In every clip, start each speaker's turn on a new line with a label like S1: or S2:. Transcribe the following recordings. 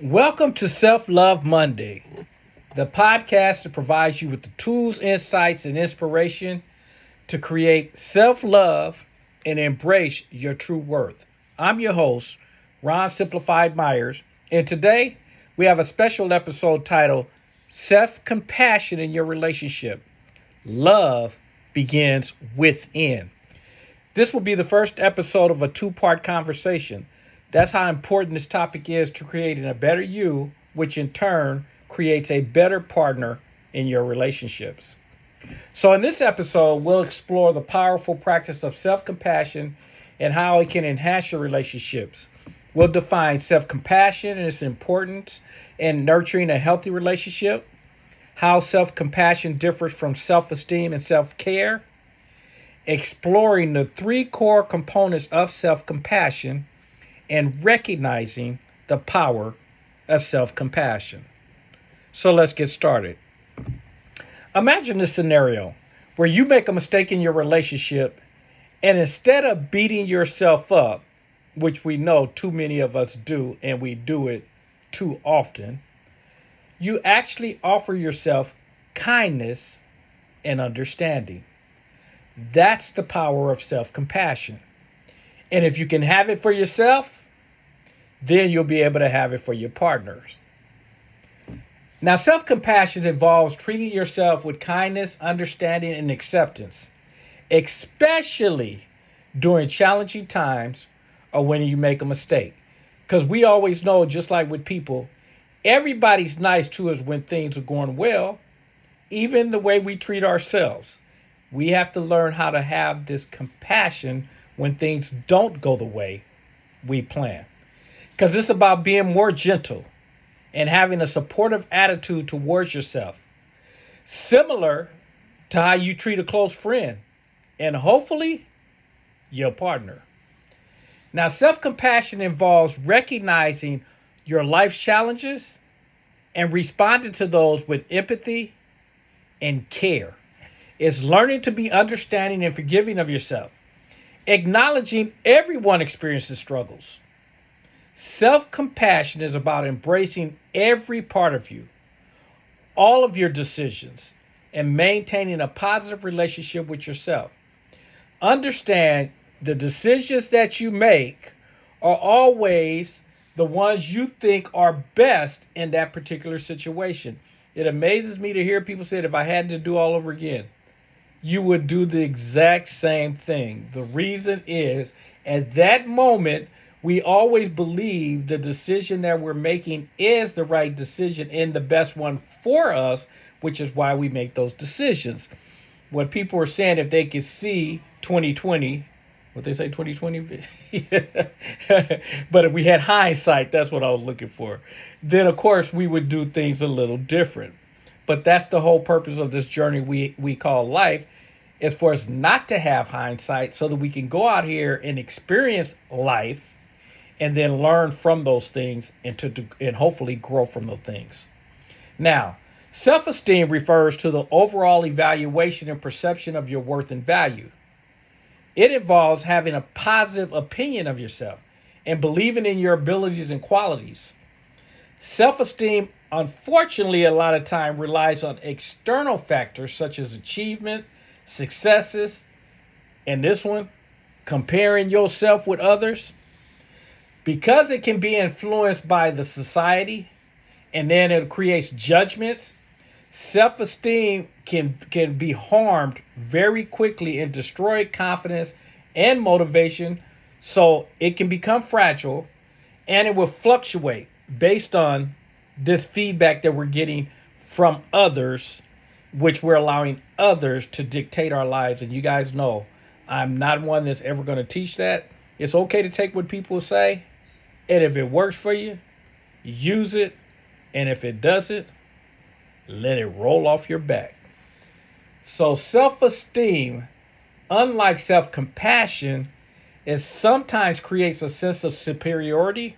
S1: Welcome to Self Love Monday, the podcast that provides you with the tools, insights, and inspiration to create self love and embrace your true worth. I'm your host, Ron Simplified Myers, and today we have a special episode titled Self Compassion in Your Relationship. Love begins within. This will be the first episode of a two-part conversation. That's how important this topic is to creating a better you, which in turn creates a better partner in your relationships. So, in this episode, we'll explore the powerful practice of self compassion and how it can enhance your relationships. We'll define self compassion and its importance in nurturing a healthy relationship, how self compassion differs from self esteem and self care, exploring the three core components of self compassion, and recognizing the power of self compassion. So let's get started. Imagine this scenario where you make a mistake in your relationship, and instead of beating yourself up, which we know too many of us do, and we do it too often, you actually offer yourself kindness and understanding. That's the power of self compassion. And if you can have it for yourself, then you'll be able to have it for your partners. Now, self compassion involves treating yourself with kindness, understanding, and acceptance, especially during challenging times or when you make a mistake. Because we always know, just like with people, everybody's nice to us when things are going well, even the way we treat ourselves. We have to learn how to have this compassion when things don't go the way we plan. Because it's about being more gentle and having a supportive attitude towards yourself, similar to how you treat a close friend and hopefully your partner. Now, self compassion involves recognizing your life's challenges and responding to those with empathy and care. It's learning to be understanding and forgiving of yourself, acknowledging everyone experiences struggles. Self compassion is about embracing every part of you, all of your decisions, and maintaining a positive relationship with yourself. Understand the decisions that you make are always the ones you think are best in that particular situation. It amazes me to hear people say, if I had to do all over again, you would do the exact same thing. The reason is, at that moment, we always believe the decision that we're making is the right decision and the best one for us, which is why we make those decisions. What people are saying, if they could see 2020, what they say, 2020? But if we had hindsight, that's what I was looking for, then of course we would do things a little different. But that's the whole purpose of this journey we call life, is for us not to have hindsight so that we can go out here and experience life and then learn from those things and hopefully grow from those things. Now, self-esteem refers to the overall evaluation and perception of your worth and value. It involves having a positive opinion of yourself and believing in your abilities and qualities. Self-esteem, unfortunately, a lot of time relies on external factors such as achievement, successes, and this one, comparing yourself with others. Because it can be influenced by the society and then it creates judgments, self-esteem can be harmed very quickly and destroy confidence and motivation. So it can become fragile and it will fluctuate based on this feedback that we're getting from others, which we're allowing others to dictate our lives. And you guys know, I'm not one that's ever going to teach that. It's okay to take what people say, and if it works for you, use it. And if it doesn't, let it roll off your back. So self-esteem, unlike self-compassion, it sometimes creates a sense of superiority.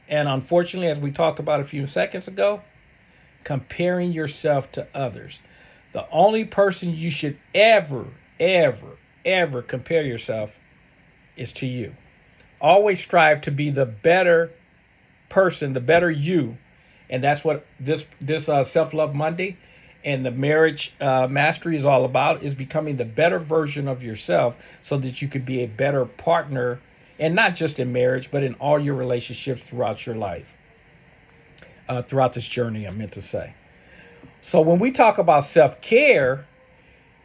S1: And unfortunately, as we talked about a few seconds ago, comparing yourself to others. The only person you should ever compare yourself is to you. Always strive to be the better person, the better you. And that's what this self-love Monday and the marriage mastery is all about, is becoming the better version of yourself so that you could be a better partner, and not just in marriage, but in all your relationships throughout your life, throughout this journey, I meant to say. So when we talk about self-care,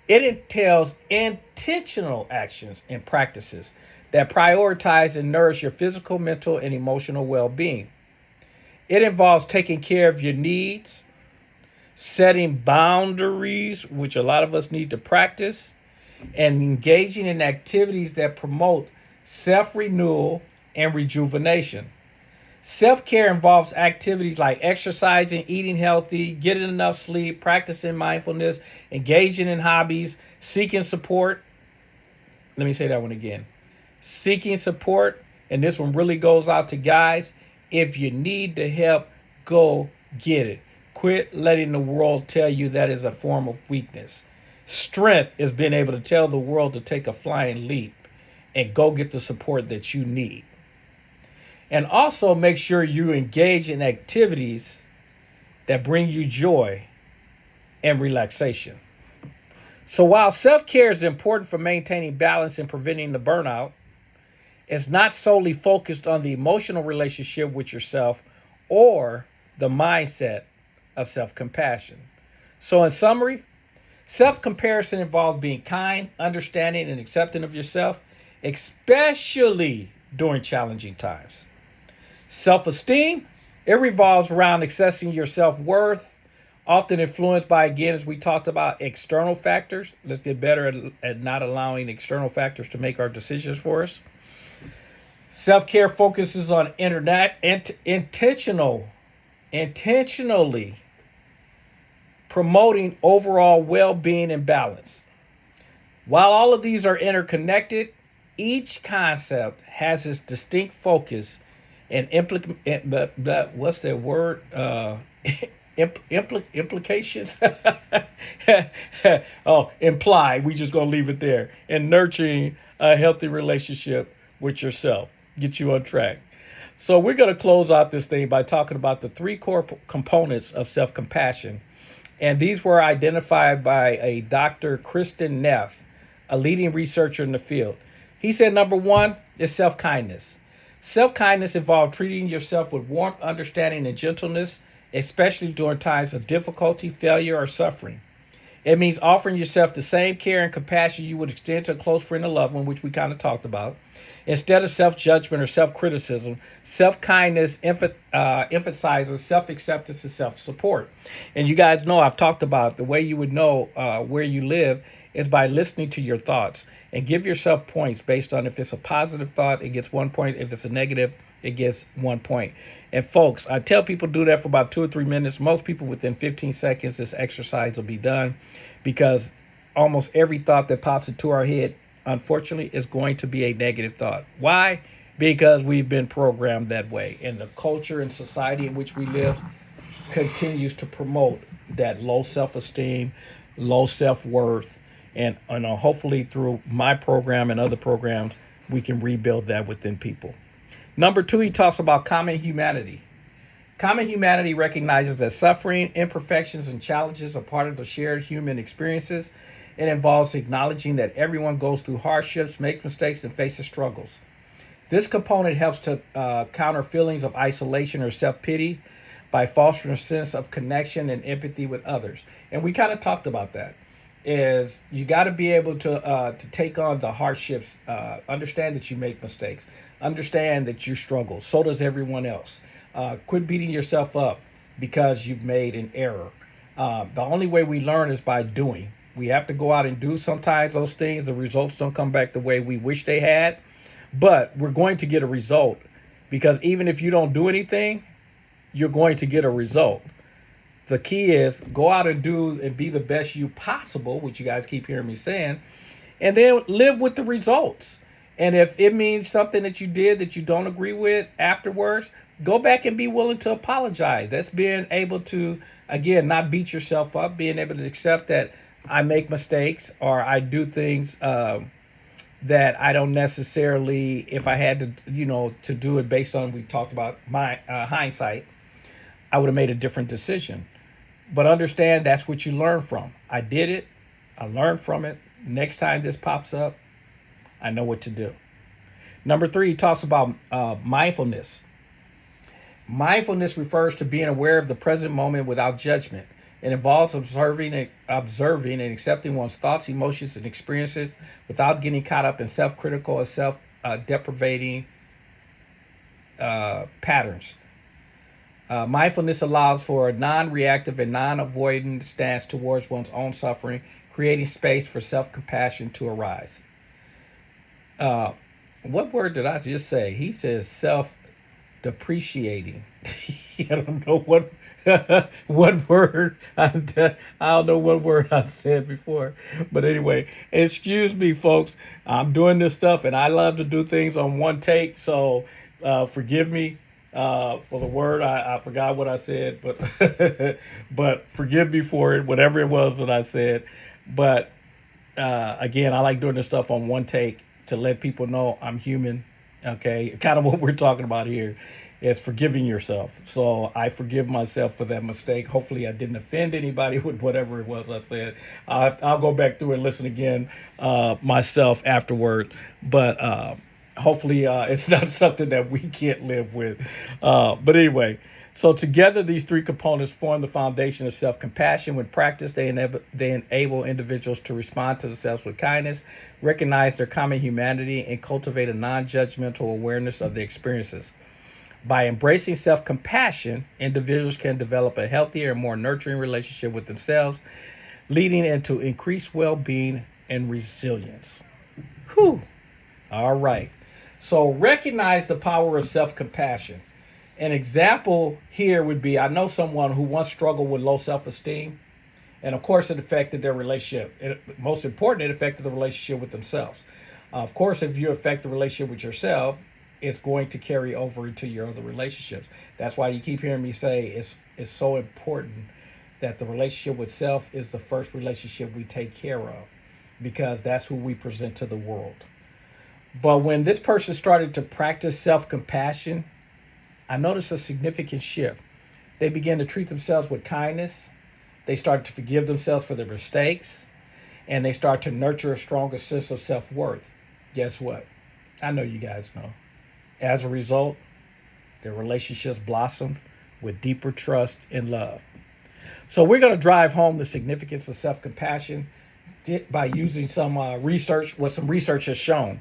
S1: it entails intentional actions and practices that prioritize and nourish your physical, mental, and emotional well-being. It involves taking care of your needs, setting boundaries, which a lot of us need to practice, and engaging in activities that promote self-renewal and rejuvenation. Self-care involves activities like exercising, eating healthy, getting enough sleep, practicing mindfulness, engaging in hobbies, seeking support. Let me say that one again. Seeking support, and this one really goes out to guys. If you need the help, go get it. Quit letting the world tell you that is a form of weakness. Strength is being able to tell the world to take a flying leap and go get the support that you need. And also make sure you engage in activities that bring you joy and relaxation. So while self-care is important for maintaining balance and preventing the burnout, it's not solely focused on the emotional relationship with yourself or the mindset of self-compassion. So in summary, self-comparison involves being kind, understanding, and accepting of yourself, especially during challenging times. Self-esteem, it revolves around accessing your self-worth, often influenced by, again, as we talked about, external factors. Let's get better at not allowing external factors to make our decisions for us. Self-care focuses on intentionally promoting overall well-being and balance. While all of these are interconnected, each concept has its distinct focus and what's that word? Implications? Implied. We just gonna leave it there. And nurturing a healthy relationship with yourself, get you on track. So we're gonna close out this thing by talking about the three core components of self-compassion, and these were identified by a Dr. Kristen Neff, a leading researcher in the field. He said number one is self-kindness. Self-kindness involves treating yourself with warmth, understanding, and gentleness, especially during times of difficulty, failure, or suffering. It means offering yourself the same care and compassion you would extend to a close friend or loved one, which we kind of talked about. Instead of self-judgment or self-criticism, self-kindness emphasizes self-acceptance and self-support. And you guys know I've talked about the way you would know where you live is by listening to your thoughts, and give yourself points based on if it's a positive thought, it gets 1 point. If it's a negative, it gets 1 point. And folks, I tell people do that for about 2 or 3 minutes. Most people within 15 seconds, this exercise will be done, because almost every thought that pops into our head, unfortunately, is going to be a negative thought. Why? Because we've been programmed that way. And the culture and society in which we live continues to promote that low self-esteem, low self-worth. And hopefully through my program and other programs, we can rebuild that within people. Number two, he talks about common humanity. Common humanity recognizes that suffering, imperfections, and challenges are part of the shared human experiences. It involves acknowledging that everyone goes through hardships, makes mistakes, and faces struggles. This component helps to counter feelings of isolation or self-pity by fostering a sense of connection and empathy with others. And we kind of talked about that. Is you got to be able to take on the hardships, understand that you make mistakes, understand that you struggle. So does everyone else. Quit beating yourself up because you've made an error. The only way we learn is by doing. We have to go out and do sometimes those things. The results don't come back the way we wish they had, but we're going to get a result, because even if you don't do anything, you're going to get a result. The key is go out and do and be the best you possible, which you guys keep hearing me saying, and then live with the results. And if it means something that you did that you don't agree with afterwards, go back and be willing to apologize. That's being able to, again, not beat yourself up, being able to accept that I make mistakes or I do things that I don't necessarily, if I had to, to do it based on, we talked about my hindsight, I would have made a different decision. But understand that's what you learn from. I did it. I learned from it. Next time this pops up, I know what to do. Number three, he talks about mindfulness. Mindfulness refers to being aware of the present moment without judgment. It involves observing and accepting one's thoughts, emotions, and experiences without getting caught up in self-critical or self-deprecating patterns. Mindfulness allows for a non-reactive and non-avoidant stance towards one's own suffering, creating space for self-compassion to arise. What word did I just say? He says self-depreciating. I don't know what what word I don't know what word I said before, but anyway, excuse me, folks. I'm doing this stuff, and I love to do things on one take. So forgive me for the word. I forgot what I said, but but forgive me for it, whatever it was that I said. But again, I like doing this stuff on one take to let people know I'm human. Okay, kind of what we're talking about here is forgiving yourself. So I forgive myself for that mistake. Hopefully, I didn't offend anybody with whatever it was I said. I'll go back through and listen again myself afterward. But hopefully, it's not something that we can't live with. But anyway, so together, these three components form the foundation of self-compassion. When practiced, they enable individuals to respond to themselves with kindness, recognize their common humanity, and cultivate a non-judgmental awareness of their experiences. By embracing self-compassion, individuals can develop a healthier and more nurturing relationship with themselves, leading into increased well-being and resilience. Whew. All right. So recognize the power of self-compassion. An example here would be I know someone who once struggled with low self-esteem, and of course it affected their relationship. Most important, it affected the relationship with themselves. Of course, if you affect the relationship with yourself, it's going to carry over into your other relationships. That's why you keep hearing me say it's so important that the relationship with self is the first relationship we take care of, because that's who we present to the world. But when this person started to practice self-compassion, I noticed a significant shift. They began to treat themselves with kindness. They started to forgive themselves for their mistakes, and they start to nurture a stronger sense of self-worth. Guess what? I know you guys know. As a result, their relationships blossomed with deeper trust and love. So we're going to drive home the significance of self-compassion by using some research, what some research has shown.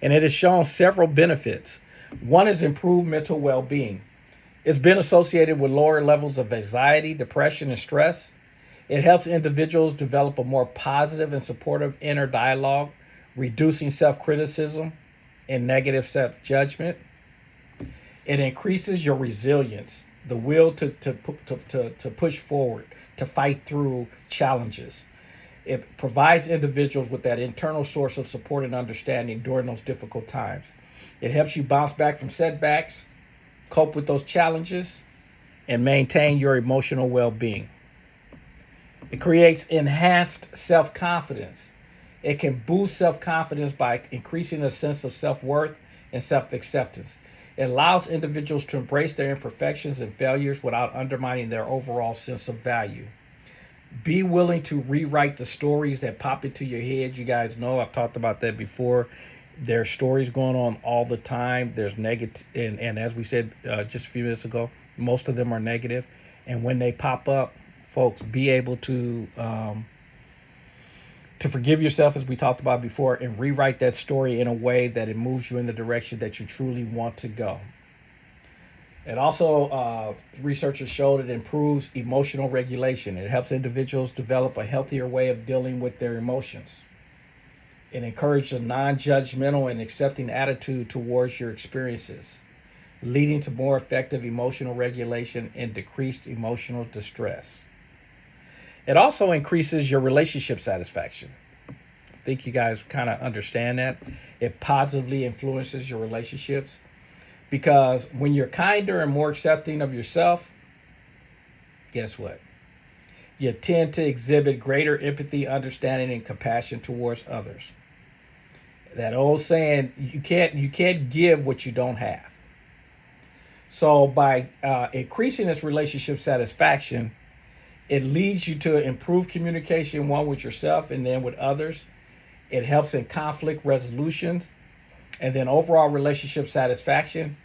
S1: And it has shown several benefits. One is improved mental well-being. It's been associated with lower levels of anxiety, depression, and stress. It helps individuals develop a more positive and supportive inner dialogue, reducing self-criticism and negative self-judgment. It increases your resilience, the will to push forward, to fight through challenges. It provides individuals with that internal source of support and understanding during those difficult times. It helps you bounce back from setbacks, cope with those challenges, and maintain your emotional well-being. It creates enhanced self-confidence. It can boost self-confidence by increasing a sense of self-worth and self-acceptance. It allows individuals to embrace their imperfections and failures without undermining their overall sense of value. Be willing to rewrite the stories that pop into your head. You guys know I've talked about that before. There's stories going on all the time. There's negative, and as we said just a few minutes ago, most of them are negative. And when they pop up, folks, be able to forgive yourself, as we talked about before, and rewrite that story in a way that it moves you in the direction that you truly want to go. It also, researchers showed it improves emotional regulation. It helps individuals develop a healthier way of dealing with their emotions. It encourages a non-judgmental and accepting attitude towards your experiences, leading to more effective emotional regulation and decreased emotional distress. It also increases your relationship satisfaction. I think you guys kind of understand that. It positively influences your relationships because when you're kinder and more accepting of yourself, guess what? You tend to exhibit greater empathy, understanding, and compassion towards others. That old saying, you can't give what you don't have. So by increasing this relationship satisfaction, it leads you to improve communication, one with yourself and then with others. It helps in conflict resolutions and then overall relationship satisfaction.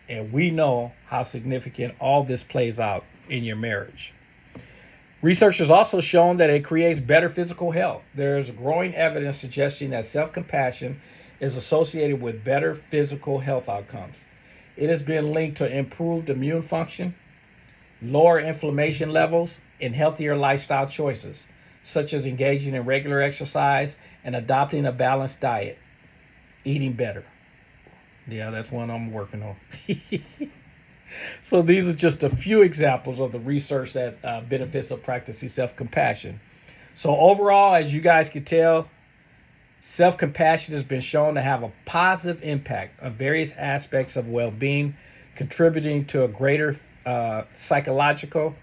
S1: And we know how significant all this plays out in your marriage. Research has also shown that it creates better physical health. There's growing evidence suggesting that self compassion is associated with better physical health outcomes. It has been linked to improved immune function, lower inflammation levels, and healthier lifestyle choices, such as engaging in regular exercise and adopting a balanced diet, eating better. Yeah, that's one I'm working on. So these are just a few examples of the research that benefits of practicing self-compassion. So overall, as you guys can tell, self-compassion has been shown to have a positive impact on various aspects of well-being, contributing to a greater psychological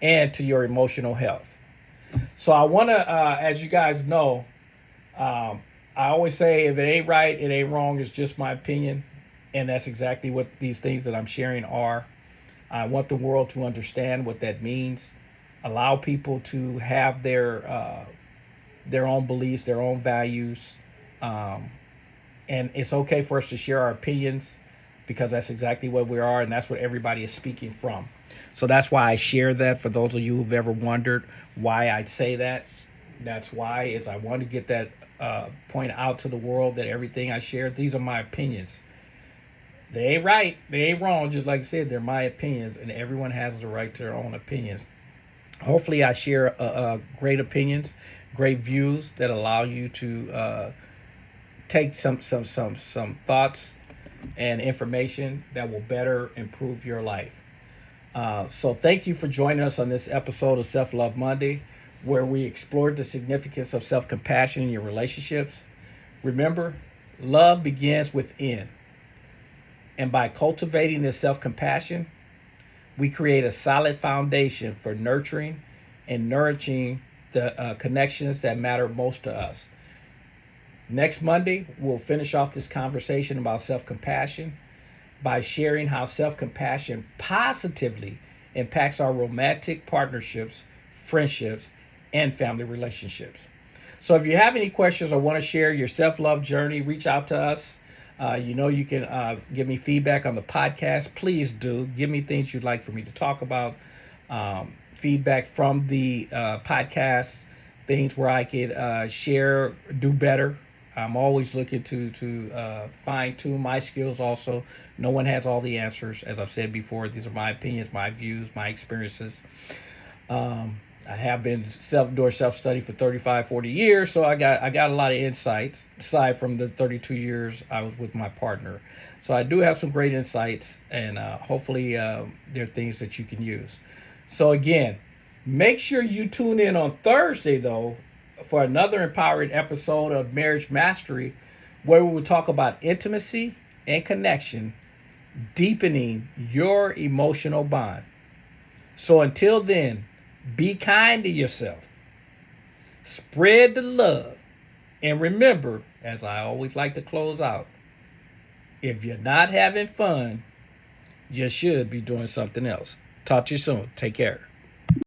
S1: and to your emotional health. So I want to, as you guys know, I always say if it ain't right, it ain't wrong. It's just my opinion. And that's exactly what these things that I'm sharing are. I want the world to understand what that means. Allow people to have their own beliefs, their own values. And it's okay for us to share our opinions because that's exactly what we are and that's what everybody is speaking from. So that's why I share that. For those of you who've ever wondered why I say that, that's why is I want to get that point out to the world that everything I share, these are my opinions. They ain't right, they ain't wrong. Just like I said, they're my opinions, and everyone has the right to their own opinions. Hopefully, I share great opinions, great views that allow you to take some thoughts and information that will better improve your life. So thank you for joining us on this episode of Self Love Monday, where we explored the significance of self-compassion in your relationships. Remember, love begins within. And by cultivating this self-compassion, we create a solid foundation for nurturing and nourishing the connections that matter most to us. Next Monday, we'll finish off this conversation about self-compassion by sharing how self-compassion positively impacts our romantic partnerships, friendships, and family relationships. So if you have any questions or want to share your self-love journey, reach out to us. You can give me feedback on the podcast. Please do. Give me things you'd like for me to talk about. Feedback from the podcast, things where I could share, do better. I'm always looking to fine tune my skills also. No one has all the answers. As I've said before, these are my opinions, my views, my experiences. I have been doing self-study for 35, 40 years, so I got a lot of insights, aside from the 32 years I was with my partner. So I do have some great insights, and hopefully there are things that you can use. So again, make sure you tune in on Thursday, though, for another empowering episode of Marriage Mastery, where we will talk about intimacy and connection, deepening your emotional bond. So until then, be kind to yourself. Spread the love. And remember, as I always like to close out, if you're not having fun, you should be doing something else. Talk to you soon. Take care.